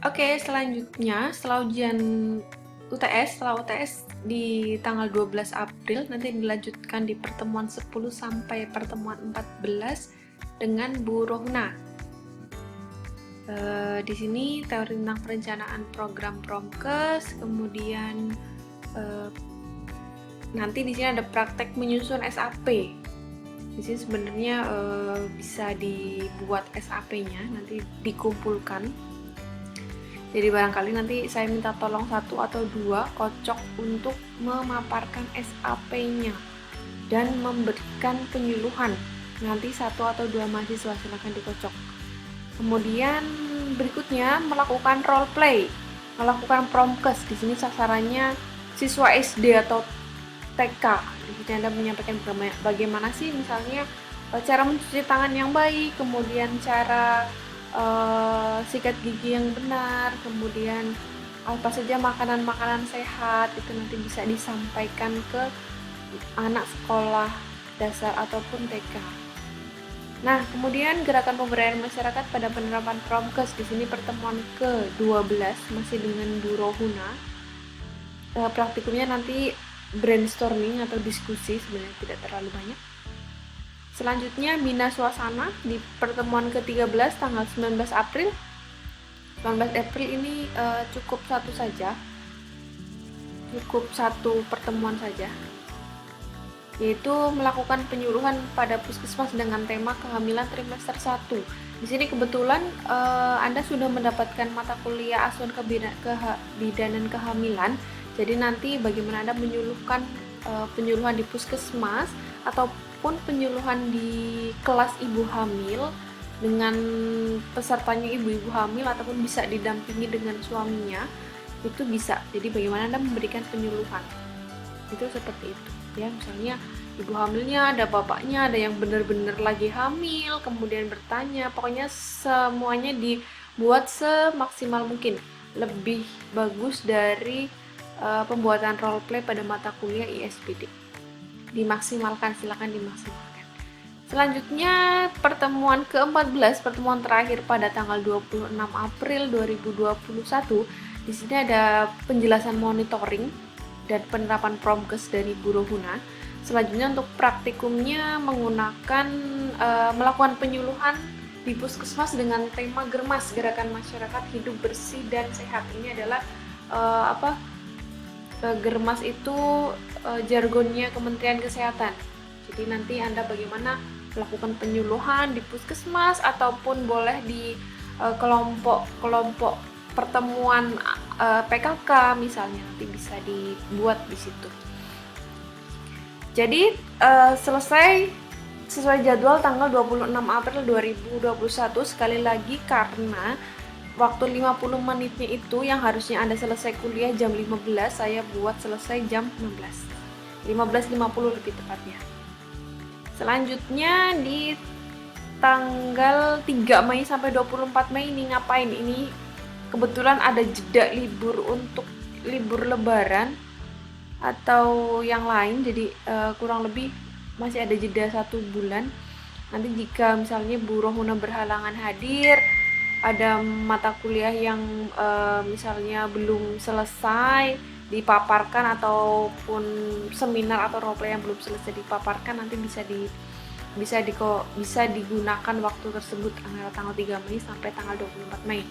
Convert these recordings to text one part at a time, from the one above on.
Oke, selanjutnya setelah UTS di tanggal 12 April nanti dilanjutkan di pertemuan 10 sampai pertemuan 14 dengan Bu Rohna. Di sini teori tentang perencanaan program Promkes, kemudian nanti di sini ada praktek menyusun SAP. Di sini sebenarnya bisa dibuat SAP-nya, nanti dikumpulkan. Jadi barangkali nanti saya minta tolong 1 atau 2 kocok untuk memaparkan SAP-nya dan memberikan penyuluhan. Nanti 1 atau 2 mahasiswa silakan dikocok. Kemudian berikutnya melakukan role play, melakukan promkes. Di sini sasarannya siswa SD atau TK. Di sini Anda menyampaikan bagaimana sih misalnya cara mencuci tangan yang baik, kemudian cara sikat gigi yang benar, kemudian apa saja makanan-makanan sehat, itu nanti bisa disampaikan ke anak sekolah dasar ataupun TK. Nah, kemudian gerakan pemberdayaan masyarakat pada penerapan Promkes. Di sini pertemuan ke-12 masih dengan Bu Rohuna. Praktikumnya nanti brainstorming atau diskusi, sebenarnya tidak terlalu banyak. Selanjutnya Bina Suasana di pertemuan ke-13 tanggal 19 April. 19 April ini cukup satu pertemuan saja, yaitu melakukan penyuluhan pada puskesmas dengan tema kehamilan trimester 1. Di sini kebetulan Anda sudah mendapatkan mata kuliah asuhan kebidanan kehamilan, jadi nanti bagaimana Anda menyuluhkan penyuluhan di puskesmas ataupun penyuluhan di kelas ibu hamil dengan pesertanya ibu-ibu hamil ataupun bisa didampingi dengan suaminya, itu bisa. Jadi bagaimana Anda memberikan penyuluhan, itu seperti itu ya. Misalnya ibu hamilnya ada bapaknya, ada yang benar-benar lagi hamil, kemudian bertanya, pokoknya semuanya dibuat semaksimal mungkin, lebih bagus dari pembuatan role play pada mata kuliah ISPD. Dimaksimalkan, silakan dimaksimalkan. Selanjutnya pertemuan ke-14, pertemuan terakhir pada tanggal 26 April 2021. Di sini ada penjelasan monitoring dan penerapan Promkes dari Bu Rohuna. Selanjutnya untuk praktikumnya menggunakan melakukan penyuluhan di puskesmas dengan tema Germas, Gerakan Masyarakat Hidup Bersih dan Sehat. Ini adalah Germas itu jargonnya Kementerian Kesehatan. Jadi nanti Anda bagaimana melakukan penyuluhan di puskesmas ataupun boleh di kelompok pertemuan PKK misalnya, nanti bisa dibuat di situ. Jadi selesai sesuai jadwal tanggal 26 April 2021. Sekali lagi, karena waktu 50 menitnya itu yang harusnya Anda selesai kuliah jam 15, saya buat selesai jam 15.50 lebih tepatnya. Selanjutnya di tanggal 3 Mei sampai 24 Mei ini ngapain? Ini kebetulan ada jeda libur untuk libur lebaran atau yang lain, jadi kurang lebih masih ada jeda 1 bulan. Nanti jika misalnya Bu Rohuna berhalangan hadir, ada mata kuliah yang misalnya belum selesai dipaparkan ataupun seminar atau role play yang belum selesai dipaparkan, nanti bisa digunakan waktu tersebut antara tanggal 3 Mei sampai tanggal 24 Mei.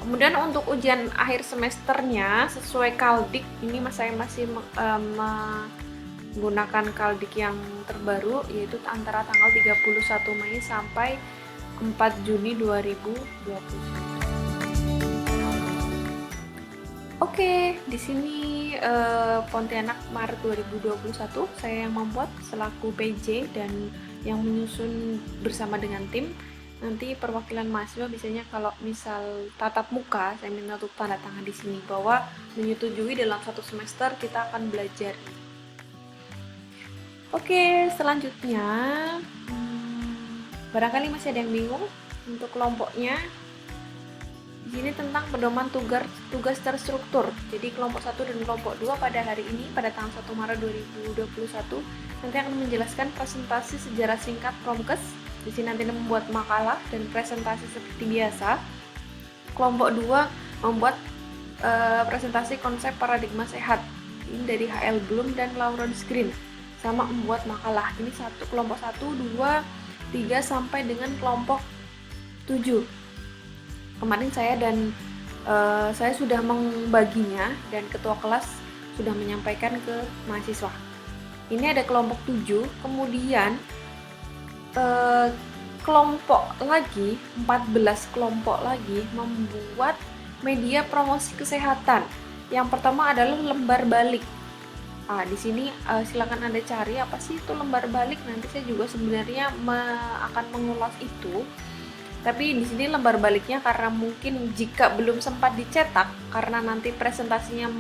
Kemudian untuk ujian akhir semesternya sesuai Kaldik, ini saya masih menggunakan Kaldik yang terbaru, yaitu antara tanggal 31 Mei sampai 4 Juni 2021. Oke, di sini Pontianak Maret 2021 saya yang membuat selaku PJ dan yang menyusun bersama dengan tim. Nanti perwakilan mahasiswa biasanya kalau misal tatap muka, saya minta untuk tanda tangan di sini bahwa menyetujui dalam 1 semester kita akan belajar. Oke, selanjutnya barangkali masih ada yang bingung untuk kelompoknya. Di sini tentang pedoman tugas terstruktur. Jadi kelompok 1 dan kelompok 2 pada hari ini, pada tanggal 1 Maret 2021, nanti akan menjelaskan presentasi sejarah singkat Promkes. Di sini nanti membuat makalah dan presentasi seperti biasa. Kelompok 2 membuat presentasi konsep paradigma sehat. Ini dari HL Bloom dan Lawrence Green. Sama membuat makalah. Ini kelompok 1, 2, 3 sampai dengan kelompok 7. Kemarin saya sudah membaginya dan ketua kelas sudah menyampaikan ke mahasiswa. Ini ada kelompok 7, kemudian kelompok lagi, 14 kelompok lagi membuat media promosi kesehatan. Yang pertama adalah lembar balik. Di sini silakan Anda cari apa sih itu lembar balik. Nanti saya juga sebenarnya akan mengulas itu. Tapi di sini lembar baliknya karena mungkin jika belum sempat dicetak karena nanti presentasinya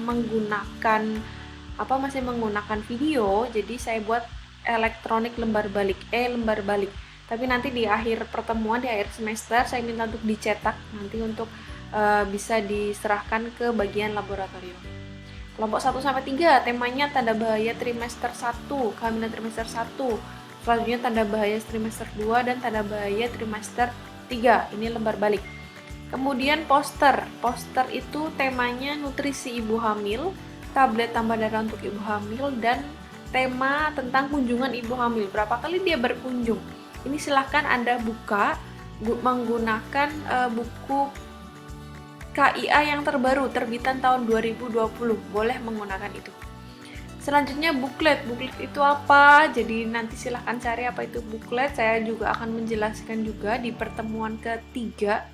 masih menggunakan video, jadi saya buat elektronik lembar balik. Tapi nanti di akhir pertemuan, di akhir semester saya minta untuk dicetak nanti untuk bisa diserahkan ke bagian laboratorium. Kelompok 1 sampai 3 temanya tanda bahaya trimester 1, kehamilan trimester 1. Selanjutnya tanda bahaya trimester 2 dan tanda bahaya trimester 3. Ini lembar balik. Kemudian poster. Poster itu temanya nutrisi ibu hamil, tablet tambah darah untuk ibu hamil, dan tema tentang kunjungan ibu hamil. Berapa kali dia berkunjung? Ini silahkan Anda buka menggunakan buku KIA yang terbaru, terbitan tahun 2020. Boleh menggunakan itu. Selanjutnya buklet. Buklet itu apa? Jadi nanti silahkan cari apa itu buklet. Saya juga akan menjelaskan juga di pertemuan ketiga.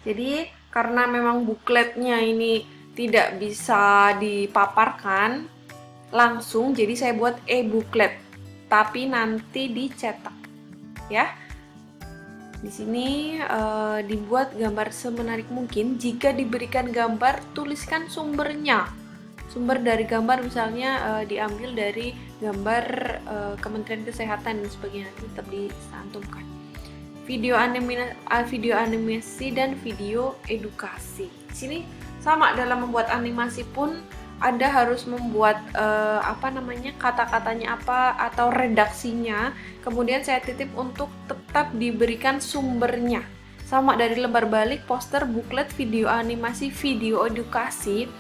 Jadi karena memang bukletnya ini tidak bisa dipaparkan langsung, jadi saya buat e-buklet. Tapi nanti dicetak, ya. Di sini dibuat gambar semenarik mungkin. Jika diberikan gambar, tuliskan sumbernya. Sumber dari gambar misalnya diambil dari gambar Kementerian Kesehatan dan sebagainya, tetap dicantumkan. Video animasi dan video edukasi. Di sini sama, dalam membuat animasi pun Anda harus membuat kata-katanya apa atau redaksinya. Kemudian saya titip untuk tetap diberikan sumbernya. Sama dari lembar balik, poster, buklet, video animasi, video edukasi.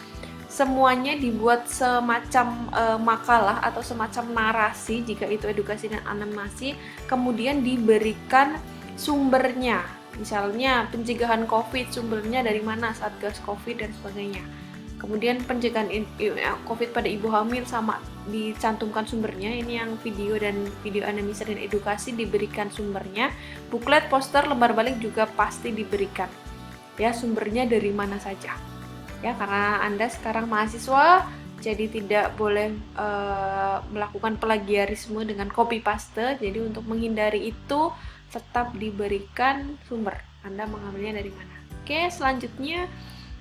Semuanya dibuat semacam makalah atau semacam narasi jika itu edukasi dan animasi, kemudian diberikan sumbernya. Misalnya pencegahan COVID, sumbernya dari mana, Satgas COVID dan sebagainya. Kemudian pencegahan COVID pada ibu hamil, sama dicantumkan sumbernya. Ini yang video animasi dan edukasi diberikan sumbernya. Buklet, poster, lembar balik juga pasti diberikan. Ya, sumbernya dari mana saja. Ya, karena Anda sekarang mahasiswa, jadi tidak boleh melakukan plagiarisme dengan copy paste. Jadi untuk menghindari itu tetap diberikan sumber. Anda mengambilnya dari mana. Oke, selanjutnya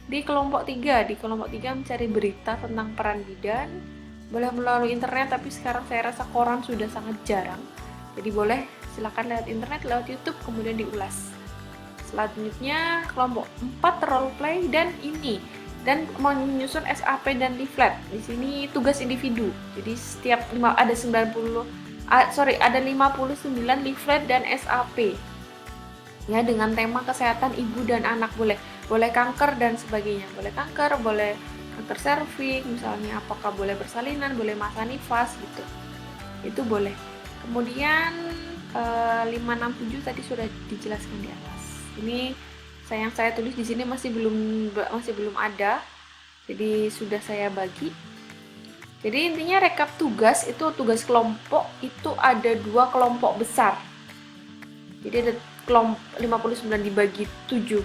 di kelompok 3. Di kelompok 3 mencari berita tentang peran bidan. Boleh melalui internet, tapi sekarang saya rasa koran sudah sangat jarang. Jadi boleh silakan lewat internet, lewat YouTube, kemudian diulas. Selanjutnya kelompok 4 role play dan menyusun SAP dan leaflet. Di sini tugas individu. Jadi ada 59 leaflet dan SAP. Ya, dengan tema kesehatan ibu dan anak. Boleh kanker dan sebagainya. Boleh kanker serviks, misalnya apakah boleh bersalinan, boleh masa nifas gitu. Itu boleh. Kemudian 567 tadi sudah dijelaskan di atas. Ini yang saya tulis di sini masih belum ada. Jadi sudah saya bagi. Jadi intinya rekap tugas kelompok itu ada 2 kelompok besar. Jadi ada kelompok 59 dibagi 7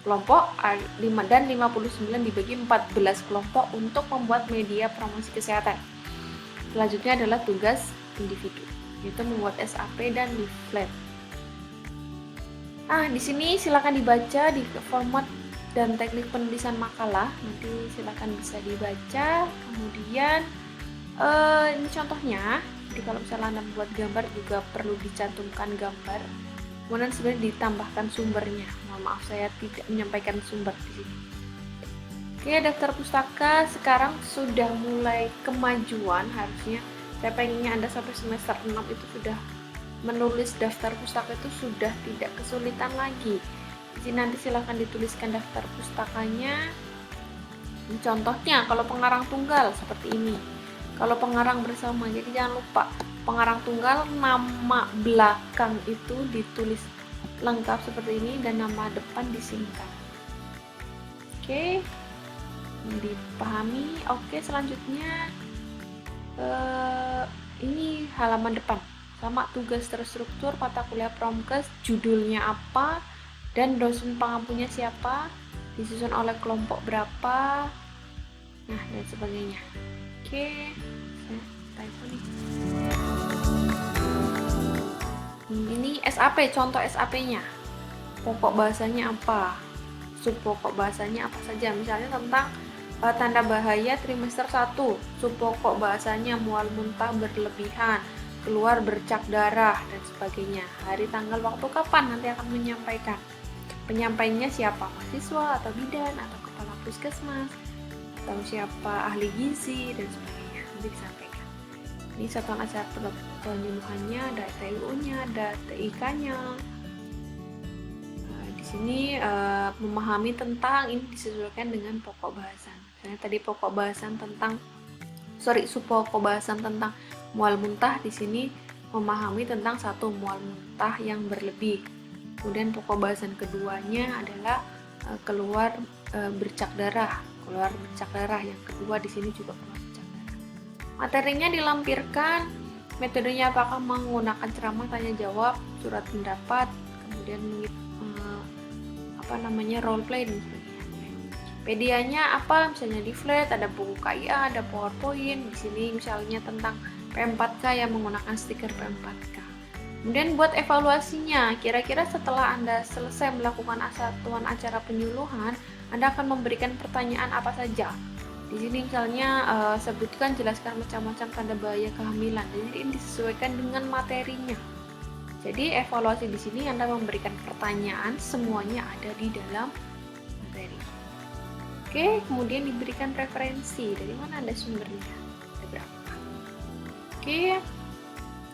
kelompok dan 59 dibagi 14 kelompok untuk membuat media promosi kesehatan. Selanjutnya adalah tugas individu, yaitu membuat SAP dan leaflet. Di sini silakan dibaca di format dan teknik penulisan makalah. Nanti silakan bisa dibaca. Kemudian ini contohnya. Jadi kalau misalnya Anda membuat gambar juga perlu dicantumkan gambar. Kemudian sebenarnya ditambahkan sumbernya. Mohon maaf saya tidak menyampaikan sumber di sini. Oke, daftar pustaka sekarang sudah mulai kemajuan. Harusnya saya pengennya Anda sampai semester 6 itu sudah menulis daftar pustaka itu sudah tidak kesulitan lagi. Di sini nanti silahkan dituliskan daftar pustakanya. Contohnya kalau pengarang tunggal seperti ini. Kalau pengarang bersama, jadi jangan lupa pengarang tunggal nama belakang itu ditulis lengkap seperti ini dan nama depan disingkat. Oke, dipahami. Oke, selanjutnya ini halaman depan. Sama tugas terstruktur, mata kuliah Promkes, judulnya apa, dan dosen pengampunya siapa, disusun oleh kelompok berapa, nah dan sebagainya. Oke, saya typo nih. Ini SAP, contoh SAP-nya. Pokok bahasanya apa? Subpokok bahasanya apa saja? Misalnya tentang tanda bahaya trimester 1. Subpokok bahasanya mual muntah berlebihan, keluar bercak darah, dan sebagainya. Hari, tanggal, waktu kapan nanti akan menyampaikan. Penyampainya siapa? Mahasiswa atau bidan atau kepala puskesmas atau siapa ahli gizi dan sebagainya. Nanti disampaikan. Ini satuan acara penyuluhannya, ada TU-nya, ada TIK-nya. Di sini memahami tentang ini disesuaikan dengan pokok bahasan. Misalnya tadi pokok bahasan tentang subpokok bahasan tentang mual muntah, di sini memahami tentang satu mual muntah yang berlebih. Kemudian pokok bahasan keduanya adalah keluar bercak darah. Keluar bercak darah yang kedua di sini juga keluar bercak darah. Materinya dilampirkan, metodenya apakah menggunakan ceramah, tanya jawab, surat pendapat, kemudian role play dan sebagainya. Medianya apa? Misalnya di flat, ada buku KIA, ada PowerPoint. Di sini misalnya tentang P4K yang menggunakan stiker P4K. Kemudian buat evaluasinya, kira-kira setelah Anda selesai melakukan satuan acara penyuluhan, Anda akan memberikan pertanyaan apa saja. Di sini misalnya sebutkan, jelaskan macam-macam tanda bahaya kehamilan. Jadi ini disesuaikan dengan materinya. Jadi evaluasi di sini Anda memberikan pertanyaan, semuanya ada di dalam materi. Oke, kemudian diberikan referensi. Dari mana ada sumbernya? Ada berapa? Oke.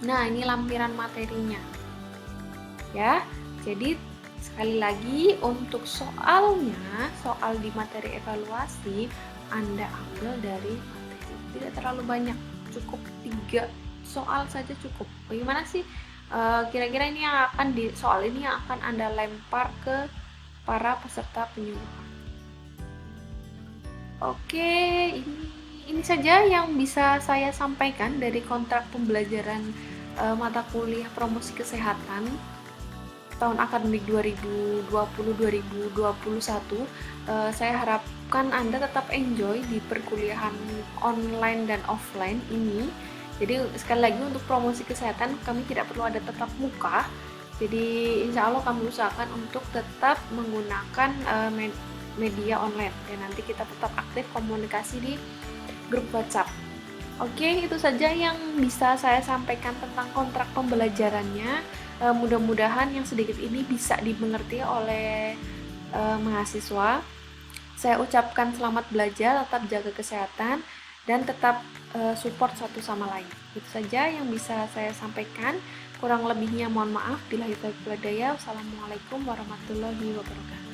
Nah, ini lampiran materinya. Ya. Jadi sekali lagi untuk soalnya, soal di materi evaluasi Anda ambil dari materi. Tidak terlalu banyak, cukup 3 soal saja cukup. Bagaimana sih kira-kira ini yang akan soal ini yang akan Anda lempar ke para peserta penyuluhan. Oke, ini saja yang bisa saya sampaikan dari kontrak pembelajaran mata kuliah promosi kesehatan tahun akademik 2020-2021. Saya harapkan Anda tetap enjoy di perkuliahan online dan offline ini. Jadi sekali lagi untuk promosi kesehatan kami tidak perlu ada tatap muka. Jadi insya Allah kami usahakan untuk tetap menggunakan media online dan nanti kita tetap aktif komunikasi di grup WhatsApp. Oke, itu saja yang bisa saya sampaikan tentang kontrak pembelajarannya. Mudah-mudahan yang sedikit ini bisa dimengerti oleh mahasiswa. Saya ucapkan selamat belajar, tetap jaga kesehatan, dan tetap support satu sama lain. Itu saja yang bisa saya sampaikan. Kurang lebihnya mohon maaf. Billahi taufiq wal hidayah. Wassalamualaikum warahmatullahi wabarakatuh.